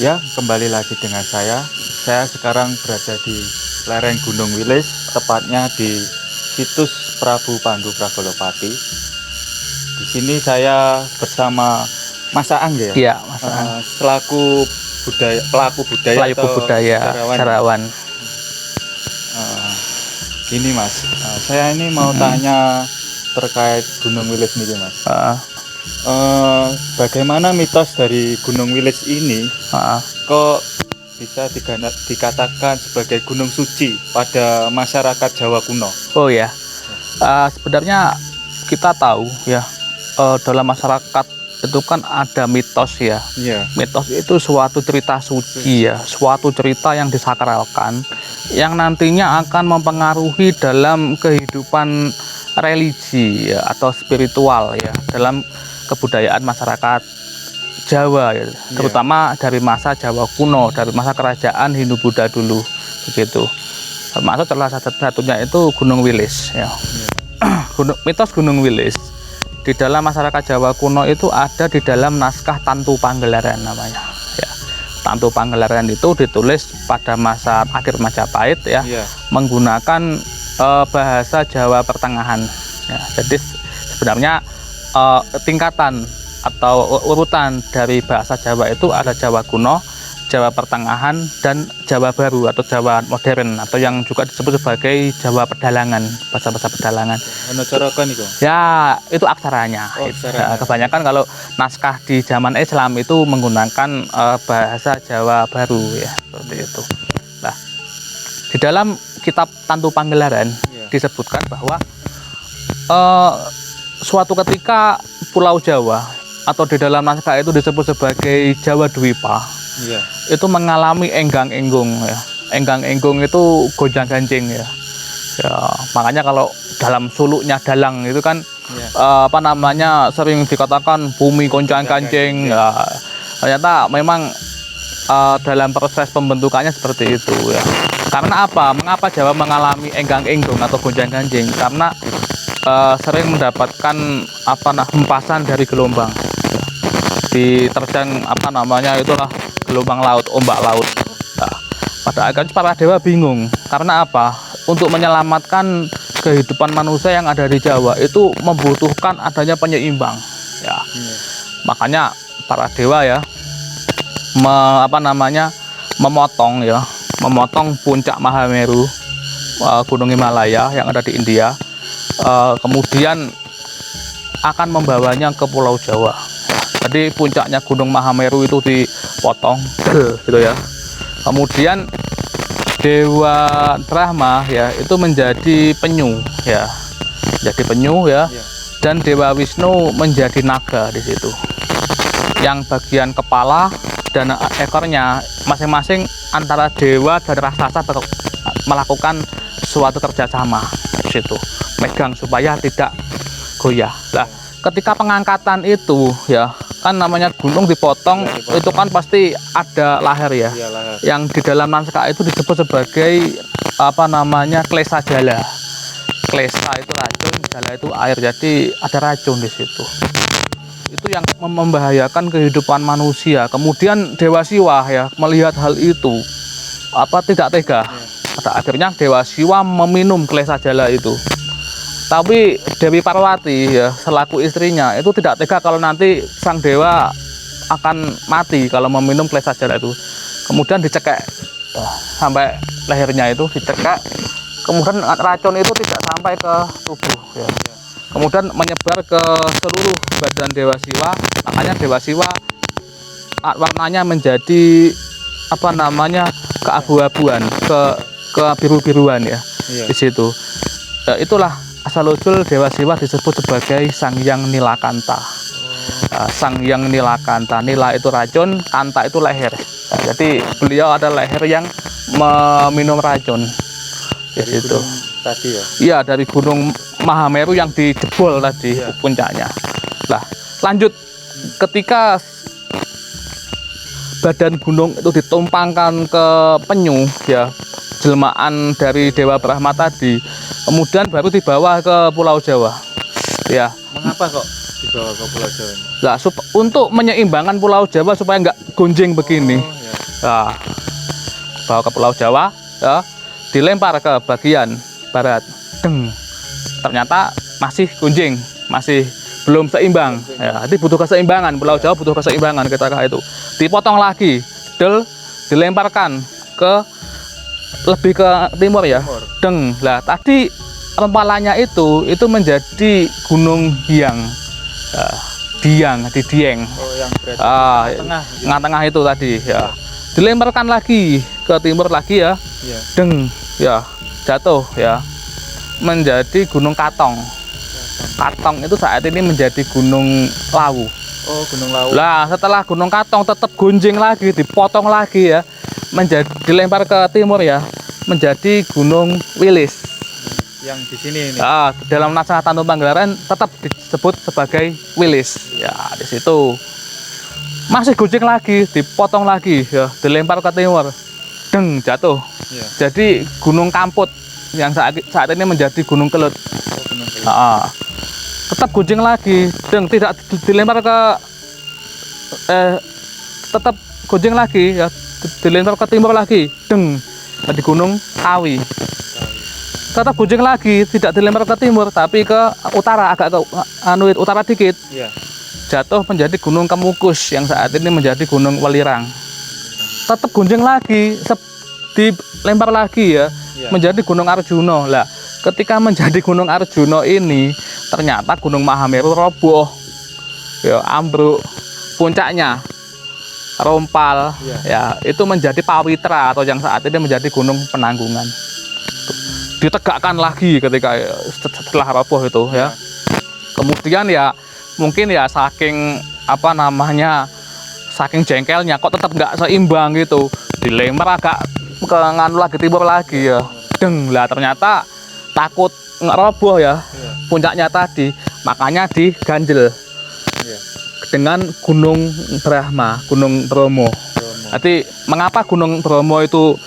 Ya, kembali lagi dengan saya. Saya sekarang berada di lereng Gunung Wilis, tepatnya di situs Prabu Pandu Pragolopati. Di sini saya bersama Mas Aang ya, Iya, Mas Aang. selaku pelaku budaya Pelaku atau budaya sejarawan. Gini Mas, saya ini mau tanya terkait Gunung Wilis nih Mas. Bagaimana mitos dari Gunung Wilis ini kok bisa dikatakan sebagai gunung suci pada masyarakat Jawa kuno? Oh ya, sebenarnya kita tahu ya, dalam masyarakat itu kan ada mitos ya. Iya. Mitos itu suatu cerita suci ya, suatu cerita yang disakralkan, yang nantinya akan mempengaruhi dalam kehidupan religi ya, atau spiritual ya, dalam kebudayaan masyarakat Jawa ya, terutama dari masa Jawa kuno, dari masa kerajaan Hindu-Buddha dulu begitu. Termasuk salah satunya itu Gunung Wilis ya. Mitos Gunung Wilis di dalam masyarakat Jawa kuno itu ada di dalam naskah Tantu Panggelaran namanya ya. Tantu Panggelaran itu ditulis pada masa akhir Majapahit ya, menggunakan bahasa Jawa pertengahan ya. Jadi sebenarnya tingkatan atau urutan dari bahasa Jawa itu ada Jawa kuno, Jawa pertengahan, dan Jawa baru atau Jawa modern, atau yang juga disebut sebagai Jawa pedalangan, bahasa-bahasa pedalangan. Ya, itu aksaranya. Kebanyakan kalau naskah di zaman Islam itu menggunakan bahasa Jawa baru ya, seperti itu. Nah, di dalam kitab Tantu Panggelaran disebutkan bahwa suatu ketika Pulau Jawa atau di dalam naskah itu disebut sebagai Jawa Dwipa, itu mengalami enggang-enggung ya. Enggang-enggung itu gonjang-ganjing ya. Makanya kalau dalam suluknya dalang itu kan sering dikatakan bumi gonjang-ganjing ya. Ternyata memang dalam proses pembentukannya seperti itu ya. Karena apa? Mengapa Jawa mengalami enggang-enggung atau gonjang-ganjing? Karena sering mendapatkan hempasan dari gelombang, diterjang itulah gelombang laut, ombak laut. Nah, pada akhirnya para dewa bingung karena apa? Untuk menyelamatkan kehidupan manusia yang ada di Jawa itu membutuhkan adanya penyeimbang ya. Makanya para dewa ya memotong puncak Mahameru, Gunung Himalaya yang ada di India, kemudian akan membawanya ke Pulau Jawa. Jadi puncaknya Gunung Mahameru itu dipotong gitu ya. Kemudian Dewa Brahma ya itu menjadi penyu ya. Jadi penyu ya. Dan Dewa Wisnu menjadi naga di situ. Yang bagian kepala dan ekornya masing-masing antara dewa dan raksasa melakukan suatu kerjasama di situ. Megang supaya tidak goyah. Nah, ketika pengangkatan itu ya, kan namanya gunung dipotong, itu kan pasti ada laher ya. Yang di dalam naskah itu disebut sebagai klesa jala. Klesa itu racun, jala itu air. Jadi ada racun di situ. Itu yang membahayakan kehidupan manusia. Kemudian Dewa Siwa ya melihat hal itu tidak tega. Pada akhirnya Dewa Siwa meminum klesa jala itu. Tapi Dewi Parwati ya selaku istrinya itu tidak tega kalau nanti sang dewa akan mati kalau meminum klesa jala itu. Kemudian dicekek sampai lehernya itu dicekek. Kemudian racun itu tidak sampai ke tubuh ya. Kemudian menyebar ke seluruh badan Dewa Siwa. Makanya Dewa Siwa warnanya menjadi keabu-abuan, ke biru-biruan ya di situ. Itulah asal-usul Dewa Siwa disebut sebagai Sang Hyang Nilakanta. Sang Hyang Nilakanta, nila itu racun, kanta itu leher. Jadi beliau ada leher yang meminum racun. Dari situ. Tadi ya? Iya, dari Gunung Mahameru yang dijebol tadi puncaknya. Nah, lanjut ketika badan gunung itu ditumpangkan ke penyu ya, jelmaan dari Dewa Brahma tadi, kemudian baru dibawa ke Pulau Jawa ya. Mengapa kok dibawa ke Pulau Jawa? Nah, untuk menyeimbangkan Pulau Jawa supaya nggak gonjeng begini, Nah, bawa ke Pulau Jawa, ya, dilempar ke bagian barat. Deng. Ternyata masih gunjing, masih belum seimbang. Ya, jadi butuh keseimbangan. Pulau Jawa butuh keseimbangan ketika itu. Dipotong lagi, dilemparkan ke lebih ke timur ya. Deng. Lah tadi rempalannya itu menjadi Gunung Hyang. Diang, di Dieng. Oh, yang berada di tengah. Tengah itu tadi ya. Dilemparkan lagi ke timur lagi ya. Iya. Deng, ya jatuh ya. Menjadi Gunung Katong. Katong itu saat ini menjadi Gunung Lawu. Oh, Gunung Lawu. Lah, setelah Gunung Katong tetap gunjing lagi, dipotong lagi ya. Menjadi dilempar ke timur ya. Menjadi Gunung Wilis. Yang di sini ini. Dalam naskah Tantum Panggelaran tetap disebut sebagai Wilis. Ya, di situ masih gunjing lagi, dipotong lagi, ya, dilempar ke timur, deng, jatuh. Iya. Jadi Gunung Kamput yang saat ini menjadi Gunung Kelut. Oh, Gunung Kelut. Tetap gunjing lagi, deng, tidak dilempar ke tetap gunjing lagi, ya, dilempar ke timur lagi, deng, di Gunung Kawi. Tetap gunjing lagi, tidak dilempar ke timur tapi ke utara, agak ke utara dikit. Iya. Jatuh menjadi Gunung Kemukus yang saat ini menjadi Gunung Welirang. Tetap gunjing lagi, dilempar lagi ya, Iya. menjadi Gunung Arjuno. Lah, ketika menjadi Gunung Arjuno ini ternyata Gunung Mahameru roboh, ya, ambruk, puncaknya rompal, Iya. ya, itu menjadi Pawitra atau yang saat ini menjadi Gunung Penanggungan. Ditegakkan lagi ketika setelah roboh itu ya. Kemudian ya mungkin ya saking saking jengkelnya kok tetap nggak seimbang gitu, dilempar agak ke nganu lagi timur lagi ya. Deng, lah ternyata takut nggak roboh ya. Iya. Puncaknya tadi makanya diganjel Iya. dengan Gunung Brahma, Gunung Bromo. Jadi mengapa Gunung Bromo itu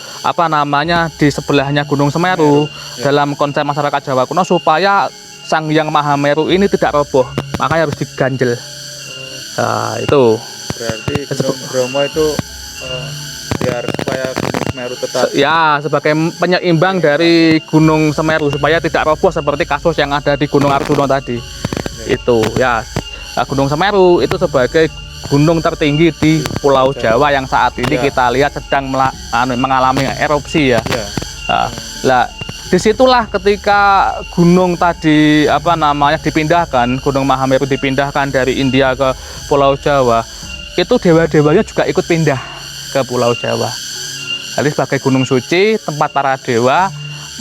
di sebelahnya Gunung Semeru, ya. dalam konsep masyarakat Jawa kuno supaya Sang Hyang Mahameru ini tidak roboh, makanya harus diganjel. Nah, itu. Berarti Gunung Bromo itu biar supaya Gunung Semeru tetap Sebagai penyeimbang dari Gunung Semeru supaya tidak roboh seperti kasus yang ada di Gunung Arjuno tadi. Ya. Itu ya. Nah, Gunung Semeru itu sebagai gunung tertinggi di Pulau Jawa yang saat ini kita lihat sedang mengalami erupsi ya. Lah, disitulah ketika gunung tadi dipindahkan, Gunung Mahameru dipindahkan dari India ke Pulau Jawa, itu dewa-dewanya juga ikut pindah ke Pulau Jawa. Jadi sebagai gunung suci, tempat para dewa,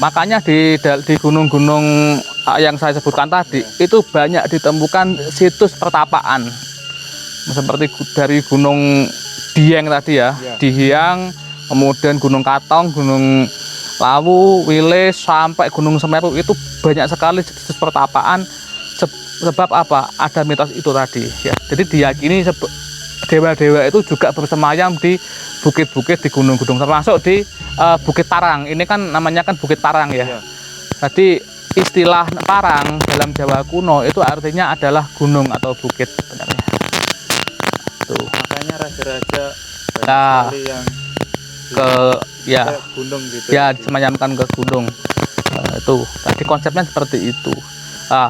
makanya di gunung-gunung yang saya sebutkan tadi itu banyak ditemukan situs pertapaan. Seperti dari Gunung Dieng tadi ya, Dieng, kemudian Gunung Katong, Gunung Lawu, Wilis, sampai Gunung Semeru itu banyak sekali situs pertapaan. Sebab apa? Ada mitos itu tadi ya. Jadi diyakini dewa-dewa itu juga bersemayam di bukit-bukit di gunung-gunung, termasuk di Bukit Parang. Ini kan namanya kan Bukit Parang ya. Jadi istilah Parang dalam Jawa kuno itu artinya adalah gunung atau bukit sebenarnya. Tuh. Makanya raja-raja sekali yang ke gunung gitu. Ya, disemayamkan ke gunung. Itu tadi konsepnya seperti itu.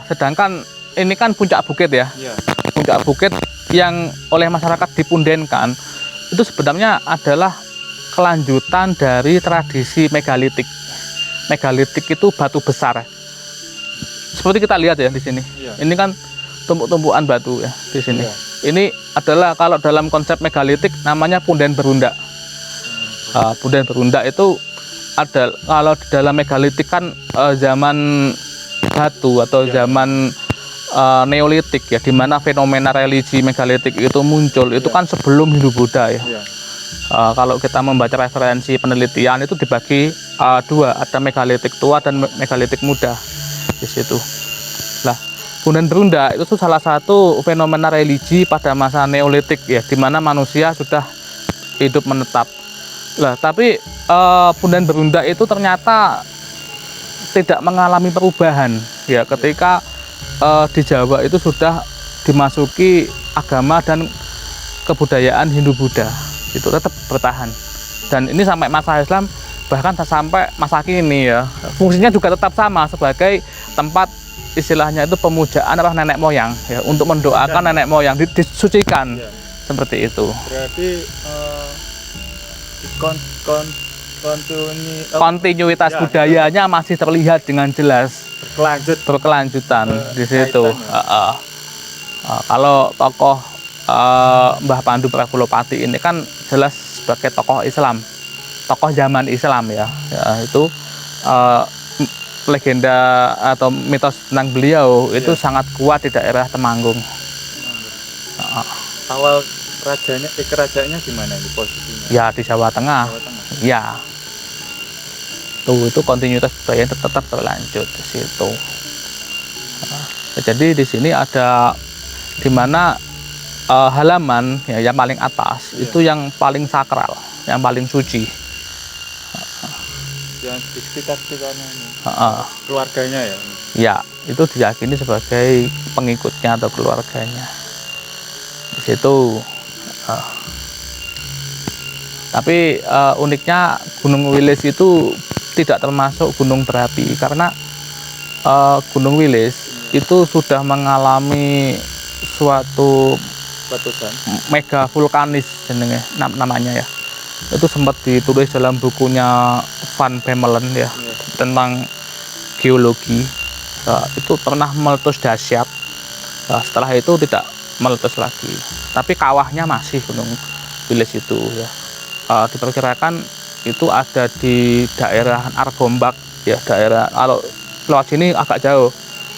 Sedangkan ini kan puncak bukit ya. Puncak bukit yang oleh masyarakat dipundenkan itu sebenarnya adalah kelanjutan dari tradisi megalitik. Megalitik itu batu besar. Seperti kita lihat ya di sini. Ini kan tumpuk-tumpukan batu ya di sini. Ini adalah kalau dalam konsep megalitik namanya punden berundak. Punden berundak itu ada kalau di dalam megalitik kan zaman batu atau zaman Neolitik ya, di mana fenomena religi megalitik itu muncul itu kan sebelum Hindu-Buddha ya. Kalau kita membaca referensi penelitian itu dibagi dua, ada megalitik tua dan megalitik muda di situ. Lah, punden berundak itu salah satu fenomena religi pada masa Neolitik ya, di mana manusia sudah hidup menetap. Lah, tapi punden berundak itu ternyata tidak mengalami perubahan ya ketika di Jawa itu sudah dimasuki agama dan kebudayaan Hindu-Buddha, itu tetap bertahan. Dan ini sampai masa Islam, bahkan sampai masa kini ya, fungsinya juga tetap sama sebagai tempat istilahnya itu pemujaan apa nenek moyang ya, untuk mendoakan nenek moyang, disucikan Ya. seperti itu. Berarti Kontinuitas Ya, budayanya masih terlihat dengan jelas, berkelanjutan di situ. Kalau tokoh Mbah Pandu Pragolopati ini kan jelas sebagai tokoh Islam, tokoh zaman Islam ya, itu legenda atau mitos tentang beliau itu sangat kuat di daerah Temanggung. Awal kerajaannya gimana di posisinya? Ya di Jawa Tengah. Jawa Tengah. Ya. Itu kontinuitas budaya tetap berlanjut di situ. Jadi di sini ada di mana halaman ya, yang paling atas itu yang paling sakral, yang paling suci. Yang di sekitarnya ini. Keluarganya ya. Ya, itu diyakini sebagai pengikutnya atau keluarganya. Di situ. Tapi uniknya Gunung Wilis itu tidak termasuk gunung berapi karena Gunung Wilis itu sudah mengalami suatu Letusan. mega vulkanis namanya ya. Itu sempat ditulis dalam bukunya Van Bemmelen ya, tentang geologi. Itu pernah meletus dahsyat. Setelah itu tidak meletus lagi. Tapi kawahnya masih Gunung Wilis itu ya. Diperkirakan itu ada di daerah Argombak ya, daerah kalau lewat sini agak jauh,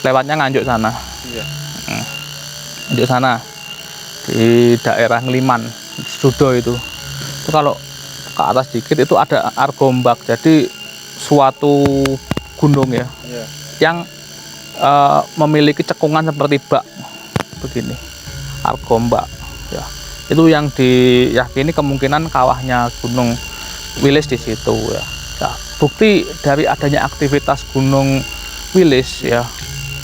lewatnya Nganjuk sana. Iya. Nganjuk sana di daerah Ngeliman, Sudo itu kalau ke atas dikit itu ada Argombak, jadi suatu gunung ya, yang memiliki cekungan seperti bak begini, Argombak ya. Itu yang diyakini kemungkinan kawahnya Gunung Wilis di situ ya. Nah, bukti dari adanya aktivitas Gunung Wilis ya,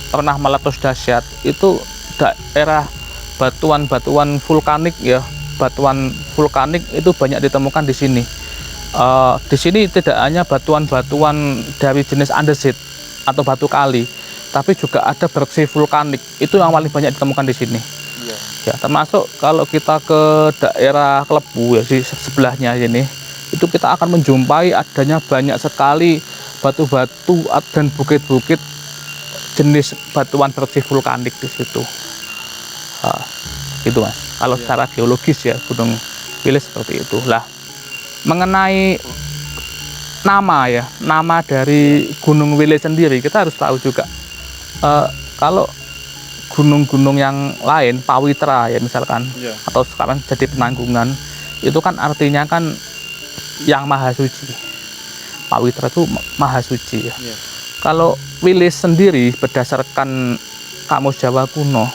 pernah meletus dahsyat itu daerah batuan-batuan vulkanik ya, batuan vulkanik itu banyak ditemukan di sini. Di sini tidak hanya batuan-batuan dari jenis andesit atau batu kali, tapi juga ada berksi vulkanik, itu yang paling banyak ditemukan di sini. Ya, termasuk kalau kita ke daerah Klebu ya, di sebelahnya ini, itu kita akan menjumpai adanya banyak sekali batu-batu dan bukit-bukit jenis batuan berksi vulkanik di situ. Itu Mas, kalau secara geologis ya Gunung Wilis seperti itu lah. Mengenai nama ya, nama dari Gunung Wilis sendiri kita harus tahu juga. Kalau gunung-gunung yang lain, Pawitra ya misalkan, atau sekarang jadi Penanggungan, itu kan artinya kan yang maha suci. Pawitra itu maha suci ya. Kalau Wilis sendiri berdasarkan Kamus Jawa Kuno,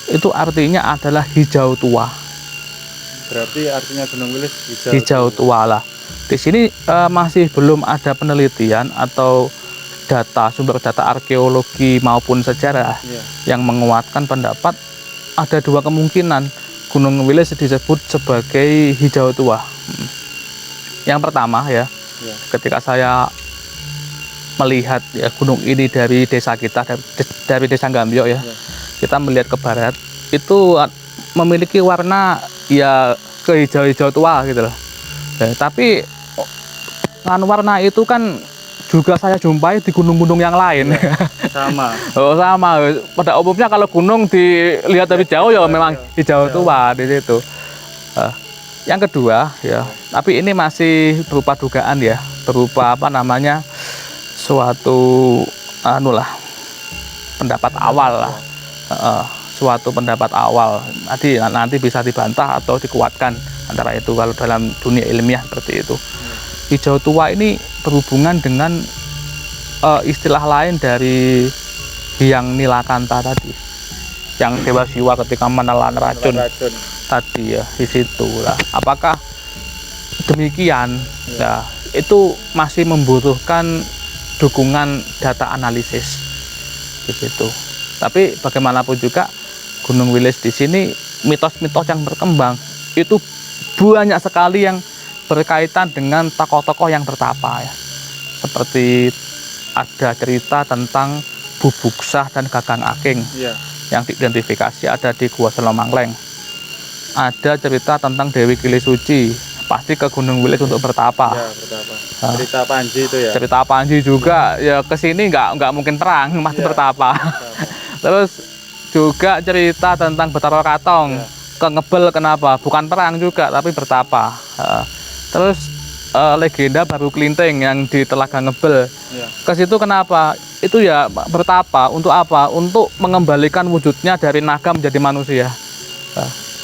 itu artinya adalah hijau tua. Berarti artinya Gunung Wilis hijau tua lah. Di sini masih belum ada penelitian atau sumber data arkeologi maupun sejarah yang menguatkan pendapat ada dua kemungkinan Gunung Wilis disebut sebagai hijau tua. Yang pertama ya, ketika saya melihat ya gunung ini dari desa kita, dari desa Gambio ya, kita melihat ke barat itu memiliki warna ya kehijau-hijau tua gitu loh. Tapi warna itu kan juga saya jumpai di gunung-gunung yang lain. Sama. Sama. Pada umumnya kalau gunung dilihat dari jauh ya memang hijau tua di situ. Yang kedua ya, tapi ini masih berupa dugaan ya, berupa apa namanya, suatu pendapat awal lah. Suatu pendapat awal. Nanti bisa dibantah atau dikuatkan antara itu kalau dalam dunia ilmiah seperti itu. Hijau tua ini berhubungan dengan istilah lain dari Hyang Nilakanta tadi, yang Dewa Siwa ketika menelan racun tadi ya, di situ lah. Apakah demikian? Ya, itu masih membutuhkan dukungan data analisis di situ. Tapi bagaimanapun juga Gunung Wilis di sini, mitos-mitos yang berkembang itu banyak sekali yang berkaitan dengan tokoh-tokoh yang bertapa ya. Seperti ada cerita tentang Bubuksah dan Gagang Aking Iya. yang diidentifikasi ada di Gua Selomangleng. Ada cerita tentang Dewi Kili Suci, pasti ke Gunung Wilis untuk bertapa. Ya, bertapa. Cerita Panji itu ya. Cerita Panji juga ya, kesini nggak mungkin perang, pasti Iya. bertapa. Terus juga cerita tentang Betara Katong, Ya. ke Ngebel, kenapa? Bukan perang juga, tapi bertapa. Terus legenda Baru Klinting yang di Telaga Ngebel, Ya. ke situ kenapa? Itu ya bertapa untuk apa? Untuk mengembalikan wujudnya dari naga menjadi manusia.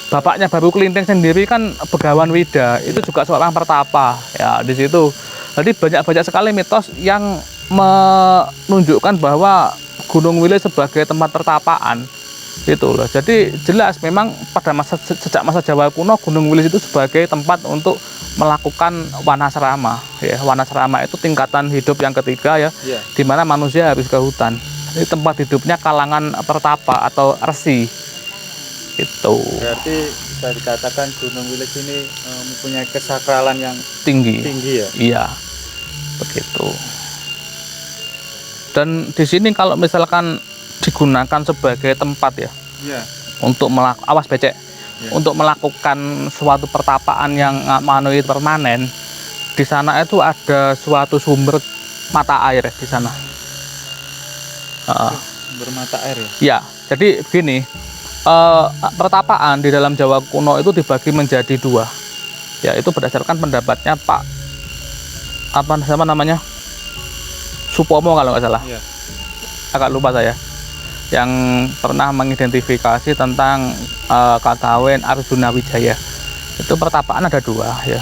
Bapaknya Baru Klinting sendiri kan Begawan Wida, itu juga seorang pertapa ya di situ. Jadi banyak sekali mitos yang menunjukkan bahwa Gunung Wilis sebagai tempat pertapaan gitu loh. Jadi jelas memang pada sejak masa Jawa kuno Gunung Wilis itu sebagai tempat untuk melakukan wanasrama ya. Wanasrama itu tingkatan hidup yang ketiga ya, Ya. di mana manusia harus ke hutan. Ini tempat hidupnya kalangan pertapa atau resi itu Berarti bisa dikatakan Gunung Wilis ini mempunyai kesakralan yang tinggi. tinggi ya. Iya, begitu. Dan di sini kalau misalkan digunakan sebagai tempat ya Iya. untuk awas becek, untuk melakukan suatu pertapaan yang manuid permanen, di sana itu ada suatu sumber mata air di sana. Bermata air ya. Ya, jadi begini, pertapaan di dalam Jawa kuno itu dibagi menjadi dua. Ya, itu berdasarkan pendapatnya Pak apa namanya? Supomo kalau nggak salah. Iya. Agak lupa saya. Yang pernah mengidentifikasi tentang Kakawin Arjuna Wijaya. Itu pertapaan ada dua ya.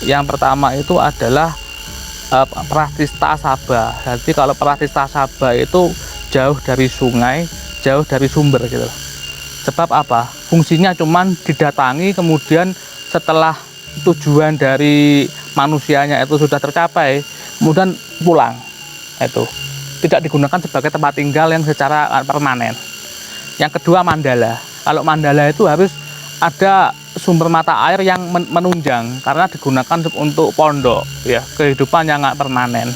Yang pertama itu adalah Pratista Saba. Jadi kalau Pratista Saba itu jauh dari sungai, jauh dari sumber gitu. Sebab apa? Fungsinya cuman didatangi, kemudian setelah tujuan dari manusianya itu sudah tercapai, kemudian pulang. Itu tidak digunakan sebagai tempat tinggal yang secara permanen. Yang kedua mandala. Kalau mandala itu harus ada sumber mata air yang menunjang karena digunakan untuk pondok ya, kehidupan yang nggak permanen.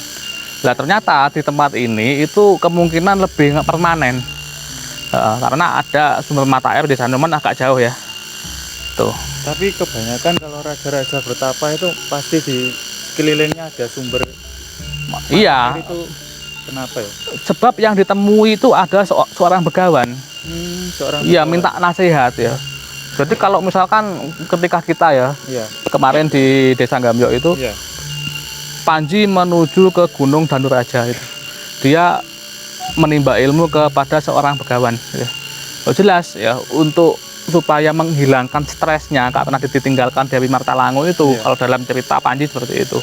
Nah ternyata di tempat ini itu kemungkinan lebih nggak permanen. Karena ada sumber mata air di sana, agak jauh ya. Tuh. Tapi kebanyakan kalau raja-raja bertapa itu pasti di sekelilingnya ada sumber Iya. air itu. Kenapa ya? Sebab yang ditemui itu adalah seorang begawan. Seorang Iya, begawan. minta nasihat ya. Jadi kalau misalkan ketika kita ya Iya. kemarin di Desa Gambyok itu, Iya. Panji menuju ke Gunung Danuraja itu, dia menimba ilmu kepada seorang begawan. Ya. Oh, jelas ya, untuk supaya menghilangkan stresnya karena ditinggalkan Dewi Martalangu itu. Iya. Kalau dalam cerita Panji seperti itu.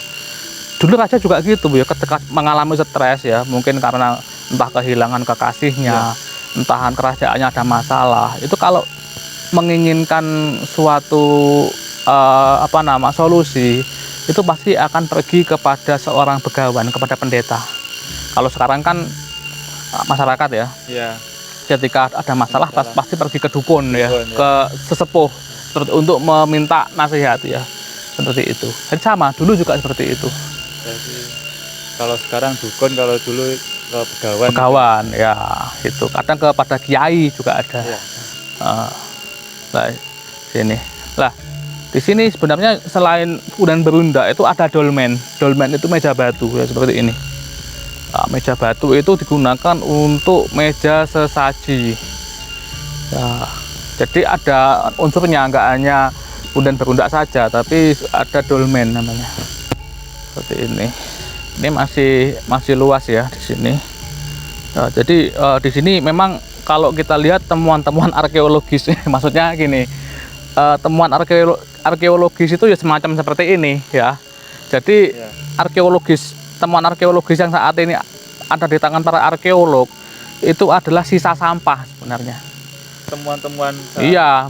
Dulu raja juga gitu ya, ketika mengalami stres ya, mungkin karena entah kehilangan kekasihnya, entah kerajaannya ada masalah. Itu kalau menginginkan suatu solusi, itu pasti akan pergi kepada seorang begawan, kepada pendeta. Kalau sekarang kan masyarakat ya, Iya. ketika ada masalah pasti pergi ke dukun ya, Dukun, ya. ke sesepuh untuk meminta nasihat ya, seperti itu. Jadi sama, dulu juga seperti itu. Jadi kalau sekarang dukun, kalau dulu ke begawan. Begawan ya, itu kadang kepada kiai juga ada. Iya. Nah, sini. Lah, di sini sebenarnya selain Punan Berunda itu ada dolmen. Dolmen itu meja batu ya, seperti ini. Nah, meja batu itu digunakan untuk meja sesaji. Ya, jadi ada unsurnya, nggak hanya Punan Berunda saja, tapi ada dolmen namanya. Seperti ini. Ini masih luas ya di sini. Nah, jadi di sini memang kalau kita lihat temuan-temuan arkeologis, maksudnya gini, temuan arkeologis itu ya semacam seperti ini ya. Jadi Iya. temuan arkeologis yang saat ini ada di tangan para arkeolog itu adalah sisa sampah sebenarnya. Temuan-temuan. Iya,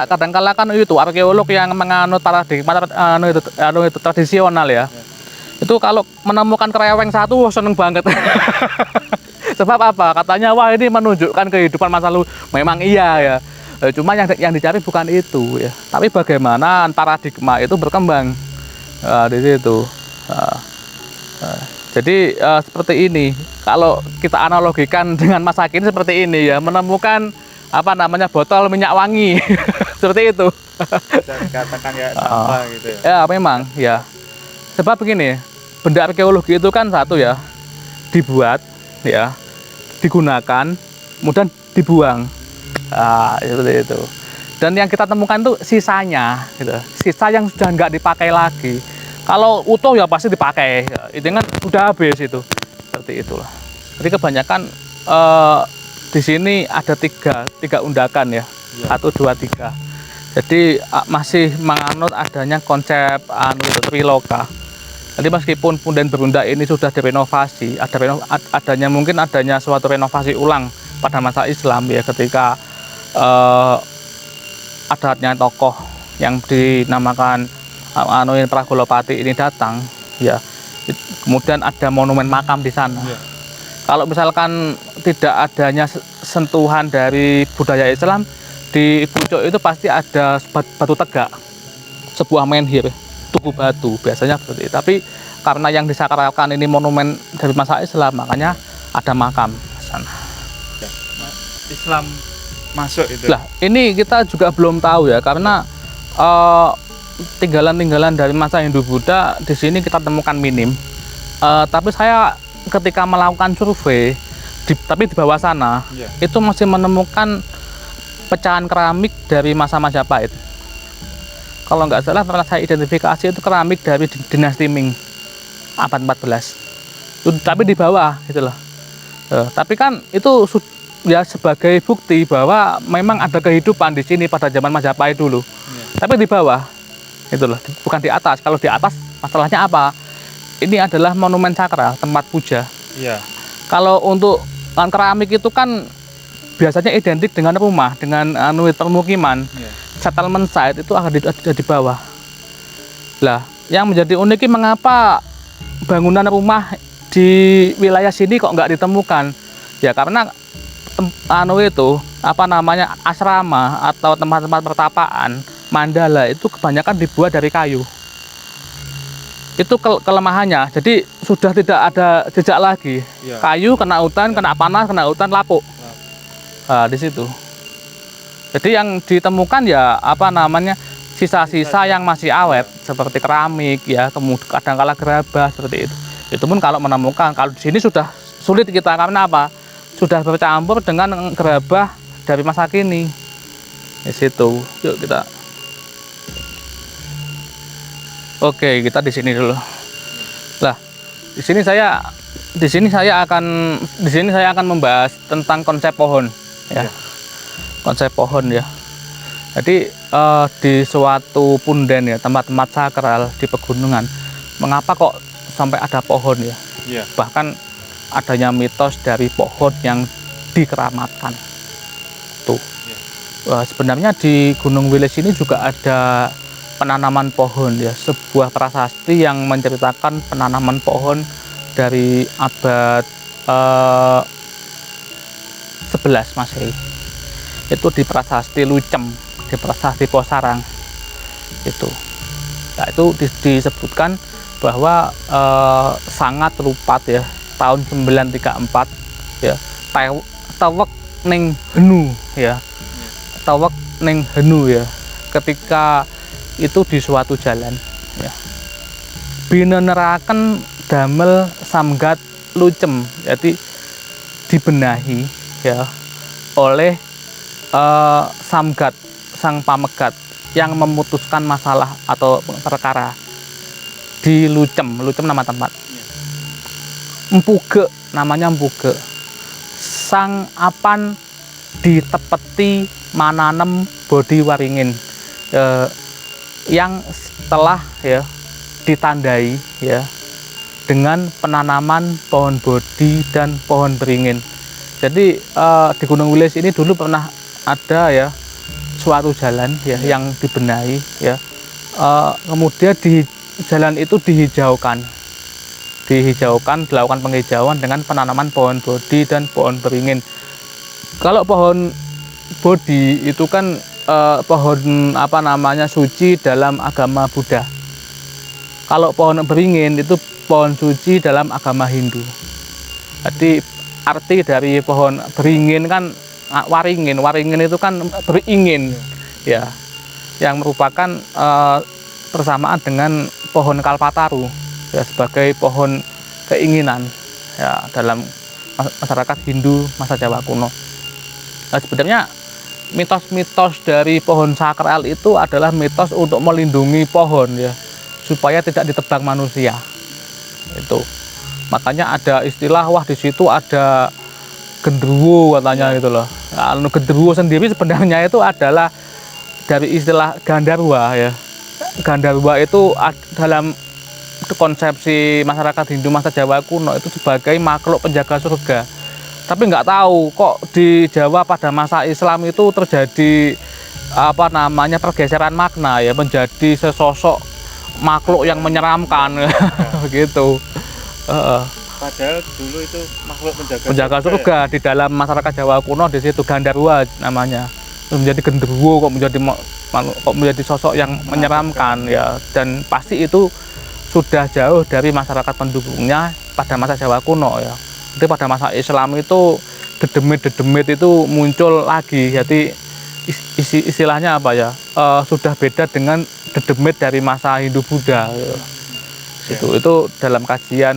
kadangkala kan itu arkeolog yang menganut paradigma itu tradisional ya. Itu kalau menemukan kereweng satu seneng banget. Sebab apa? Katanya wah ini menunjukkan kehidupan masa lalu. Memang iya ya. Cuma yang dicari bukan itu ya. Tapi bagaimana paradigma itu berkembang. Di situ. Nah, nah. Jadi seperti ini. Kalau kita analogikan dengan masa kini seperti ini ya, menemukan apa namanya botol minyak wangi seperti itu. Bisa dikatakan ya sampah gitu ya. Ya memang ya. Sebab begini, benda arkeologi itu kan satu ya, dibuat ya, digunakan, kemudian dibuang. Seperti itu. Dan yang kita temukan itu sisanya, gitu. Sisa yang sudah nggak dipakai lagi. Kalau utuh ya pasti dipakai, itu kan udah habis itu, seperti itulah. Jadi kebanyakan di sini ada tiga undakan ya, 1, 2, 3. Jadi masih menganut adanya konsep triloka. Jadi meskipun punden berundak ini sudah direnovasi, mungkin adanya suatu renovasi ulang pada masa Islam ya, ketika adatnya tokoh yang dinamakan Pragolopati ini datang ya, kemudian ada monumen makam di sana. Kalau misalkan tidak adanya sentuhan dari budaya Islam, di pucuk itu pasti ada batu tegak, sebuah menhir, tugu batu biasanya seperti itu. Tapi karena yang disakralkan ini monumen dari masa Islam, makanya ada makam di sana. Islam masuk itu. Lah, ini kita juga belum tahu ya, karena tinggalan-tinggalan dari masa Hindu Buddha di sini kita temukan minim. Tapi saya ketika melakukan survei, tapi di bawah sana, itu masih menemukan pecahan keramik dari masa Majapahit. Kalau nggak salah pernah saya identifikasi itu keramik dari dinasti Ming abad 14. Tapi di bawah gitu loh. Tapi kan itu ya sebagai bukti bahwa memang ada kehidupan di sini pada zaman Majapahit dulu. Tapi di bawah itu loh, bukan di atas. Kalau di atas masalahnya apa? Ini adalah monumen sakral, tempat puja. Kalau untuk keramik itu kan biasanya identik dengan rumah, dengan permukiman. Settlement site itu ada di bawah. Lah, yang menjadi unik mengapa bangunan rumah di wilayah sini kok nggak ditemukan? Ya karena asrama atau tempat-tempat pertapaan mandala itu kebanyakan dibuat dari kayu. Itu kelemahannya. Jadi sudah tidak ada jejak lagi. Kayu kena hutan, kena panas, kena hutan lapuk. Di situ. Jadi yang ditemukan ya sisa-sisa yang masih awet seperti keramik ya, kemudian kadang-kala gerabah seperti itu. Itu pun kalau menemukan, kalau di sini sudah sulit kita, karena apa? Sudah bercampur dengan gerabah dari masa kini. Di situ. Yuk kita. Oke, kita di sini dulu. Lah, di sini saya akan membahas tentang konsep pohon ya. Konsep pohon ya. Jadi di suatu punden ya, tempat-tempat sakral di pegunungan, mengapa kok sampai ada pohon ya? Bahkan adanya mitos dari pohon yang dikeramatkan. Tuh. Sebenarnya di Gunung Wilis ini juga ada penanaman pohon ya, sebuah prasasti yang menceritakan penanaman pohon dari abad 11 Masehi. Itu di prasasti Lucem, di prasasti Posarang itu. Nah, itu disebutkan bahwa sangat rupat ya, tahun 934 ya, tawek ning henu ya, tawek ning henu ya, ketika itu di suatu jalan ya, bineneraken damel samgat Lucem, jadi dibenahi ya oleh samgat, sang pamegat yang memutuskan masalah atau perkara di Lucem. Lucem nama tempat. Empuge, namanya Empuge. Sang apan ditepeti mananem bodi waringin, yang telah ya ditandai ya dengan penanaman pohon bodi dan pohon beringin. Jadi di Gunung Wilis ini dulu pernah ada ya suatu jalan ya yang dibenahi ya, kemudian di jalan itu dihijaukan, dilakukan penghijauan dengan penanaman pohon bodi dan pohon beringin. Kalau pohon bodi itu kan pohon suci dalam agama Buddha. Kalau pohon beringin itu pohon suci dalam agama Hindu. Jadi arti dari pohon beringin kan waringin. Waringin itu kan beringin, ya, yang merupakan persamaan dengan pohon kalpataru, ya, sebagai pohon keinginan, ya, dalam masyarakat Hindu masa Jawa kuno. Nah, sebenarnya mitos-mitos dari pohon sakral itu adalah mitos untuk melindungi pohon, ya, supaya tidak ditebang manusia. Itu makanya ada istilah, wah di situ ada genderuwo katanya gitu loh. Nah, genderuwo sendiri sebenarnya itu adalah dari istilah Gandarwa, ya. Gandarwa itu dalam konsepsi masyarakat Hindu masa Jawa kuno itu sebagai makhluk penjaga surga. Tapi nggak tahu kok di Jawa pada masa Islam itu terjadi apa namanya pergeseran makna, ya, menjadi sesosok makhluk yang menyeramkan begitu. Padahal dulu itu makhluk Penjaga surga di dalam masyarakat Jawa kuno di situ Gandarwa namanya. Menjadi genderuwo kok menjadi sosok yang menyeramkan, ya, dan pasti itu sudah jauh dari masyarakat pendukungnya pada masa Jawa kuno, ya. Jadi pada masa Islam itu dedemit-dedemit itu muncul lagi. Jadi istilahnya apa, ya, sudah beda dengan dedemit dari masa Hindu Buddha, ya. Itu dalam kajian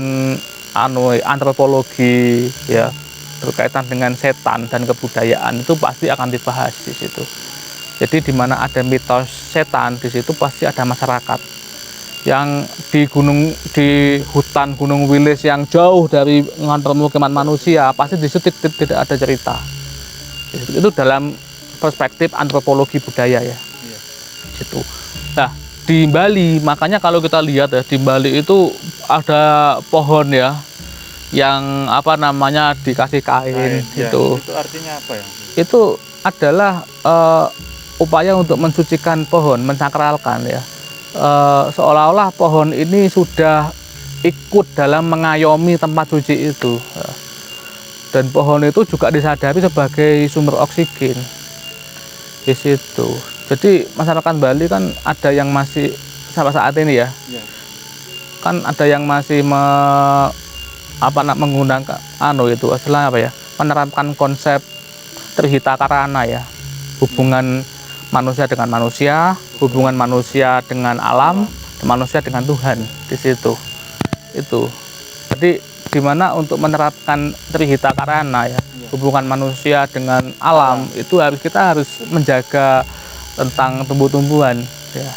antropologi, ya, berkaitan dengan setan dan kebudayaan itu pasti akan dibahas di situ. Jadi di mana ada mitos setan, di situ pasti ada masyarakat yang di hutan Gunung Wilis yang jauh dari permukiman manusia, pasti di situ tidak ada cerita. Itu dalam perspektif antropologi budaya, ya. Gitu. Nah, di Bali, makanya kalau kita lihat, ya, di Bali itu ada pohon, ya, yang apa namanya dikasih kain, ya. Itu artinya apa, ya? Itu adalah upaya untuk mensucikan pohon, mensakralkan, ya. Seolah-olah pohon ini sudah ikut dalam mengayomi tempat suci itu, ya. Dan pohon itu juga disadari sebagai sumber oksigen di situ. Jadi masyarakat Bali kan ada yang masih sampai saat ini, ya, kan ada yang masih menggunakan itu istilah apa, ya, menerapkan konsep Trihita Karana, ya, hubungan manusia dengan manusia, hubungan manusia dengan alam, dan manusia dengan Tuhan di situ. Itu jadi dimana untuk menerapkan Trihita Karana, ya, hubungan manusia dengan alam itu kita harus menjaga tentang tumbuh-tumbuhan, ya.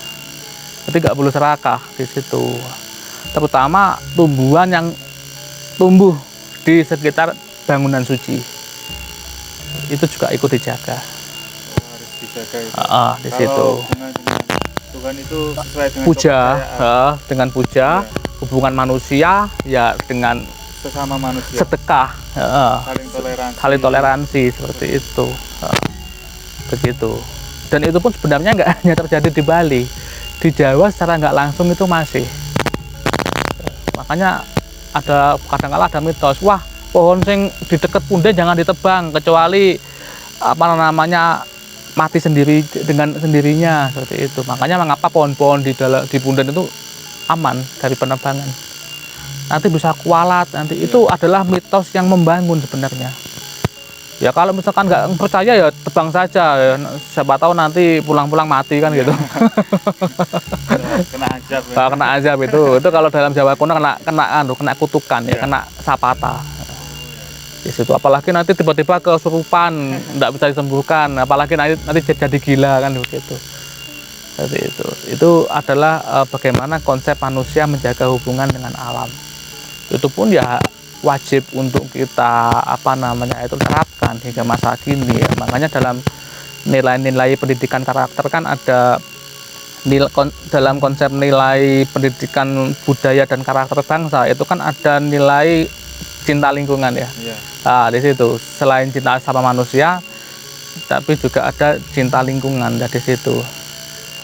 Jadi nggak boleh serakah di situ, terutama tumbuhan yang tumbuh di sekitar bangunan suci itu juga ikut dijaga. Harus dijaga itu. Di situ. Tuhan itu sesuai dengan puja, dengan puja, hubungan manusia, ya, dengan sesama manusia. Sedekah, saling toleransi seperti itu. Begitu. Dan itu pun sebenarnya nggak hanya terjadi di Bali, di Jawa secara nggak langsung itu masih. Makanya kadang-kala ada mitos, wah pohon sing di dekat punden jangan ditebang kecuali apa namanya mati sendiri dengan sendirinya, seperti itu. Makanya mengapa pohon-pohon di punden itu aman dari penebangan. Nanti bisa kualat, nanti itu adalah mitos yang membangun sebenarnya. Ya kalau misalkan nggak percaya, ya tebang saja, ya. Siapa tahu nanti pulang-pulang mati kan, gitu. Kena azab. Ya. Kena azab itu kalau dalam Jawa kuno kena kutukan, ya, kena sapata. Di situ apalagi nanti tiba-tiba kesurupan, nggak bisa disembuhkan, apalagi nanti jadi gila kan, begitu. Jadi itu adalah bagaimana konsep manusia menjaga hubungan dengan alam. Itu pun ya wajib untuk kita terapkan hingga masa kini, ya. Makanya dalam nilai-nilai pendidikan karakter kan ada dalam konsep nilai pendidikan budaya dan karakter bangsa itu kan ada nilai cinta lingkungan, ya. Nah, di situ selain cinta sama manusia tapi juga ada cinta lingkungan, ya, di situ.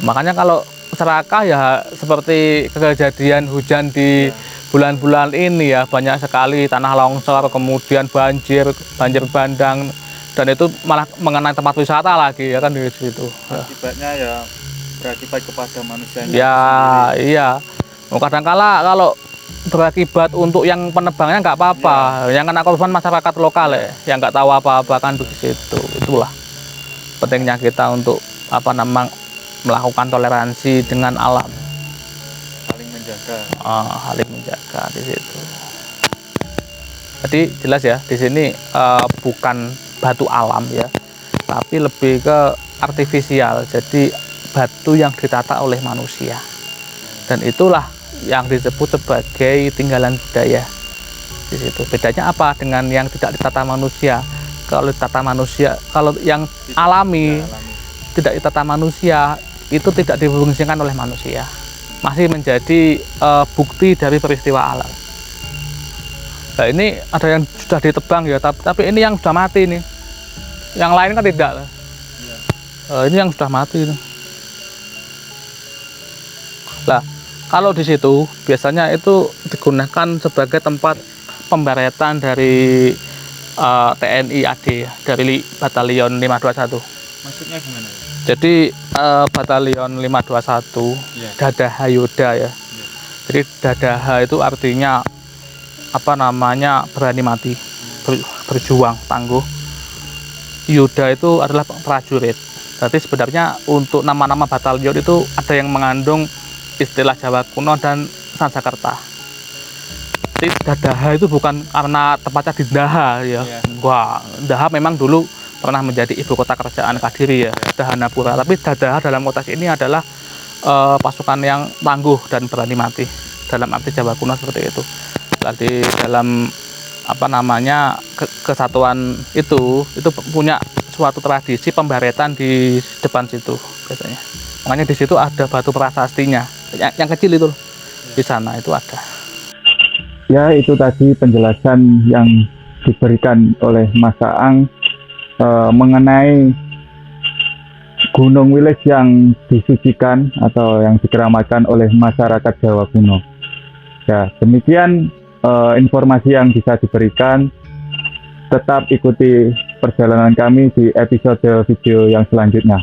Makanya kalau serakah, ya, seperti kejadian hujan di bulan-bulan ini, ya, banyak sekali tanah longsor, kemudian banjir bandang, dan itu malah mengenai tempat wisata lagi, ya kan, di situ. Akibatnya ya berakibat kepada manusianya ya sendiri. Iya, Kadang-kala kalau berakibat untuk yang penebangnya nggak apa-apa, yang kena korban masyarakat lokal ya, yang nggak tahu apa-apa kan begitu. Itulah pentingnya kita untuk melakukan toleransi dengan alam, saling menjaga. saling menjaga di situ. Jadi jelas ya, di sini bukan batu alam ya, tapi lebih ke artifisial. Jadi batu yang ditata oleh manusia, dan itulah yang disebut sebagai tinggalan budaya di situ. Bedanya apa dengan yang tidak ditata manusia? Kalau ditata manusia, kalau yang alami tidak ditata manusia, itu tidak difungsikan oleh manusia, masih menjadi bukti dari peristiwa alam. Nah, ini ada yang sudah ditebang ya, tapi ini yang sudah mati nih, yang lain kan tidak. Ini yang sudah mati nih. Lah, kalau di situ biasanya itu digunakan sebagai tempat pembaretan dari TNI AD, dari Batalion 521. Maksudnya gimana? Jadi Batalion 521 Dadaha Yoda ya. Jadi Dadaha itu artinya berani mati, berjuang, tangguh. Yoda itu adalah prajurit. Jadi sebenarnya untuk nama-nama batalion itu ada yang mengandung istilah Jawa kuno dan Sanskerta. Jadi Dadaha itu bukan karena tempatnya di Daha ya. Wah, Daha memang dulu pernah menjadi ibu kota kerajaan Kadiri ya, Dahanapura. Tapi Dadaha dalam konteks ini adalah pasukan yang tangguh dan berani mati. Dalam arti Jawa kuno seperti itu. Jadi dalam kesatuan itu punya suatu tradisi pembaretan di depan situ biasanya. Makanya di situ ada batu prasastinya, yang kecil itu di sana itu ada. Ya, itu tadi penjelasan yang diberikan oleh Mas Aang mengenai Gunung Wilis yang disucikan atau yang dikeramatkan oleh masyarakat Jawa kuno. Ya, demikian informasi yang bisa diberikan. Tetap ikuti perjalanan kami di episode video yang selanjutnya.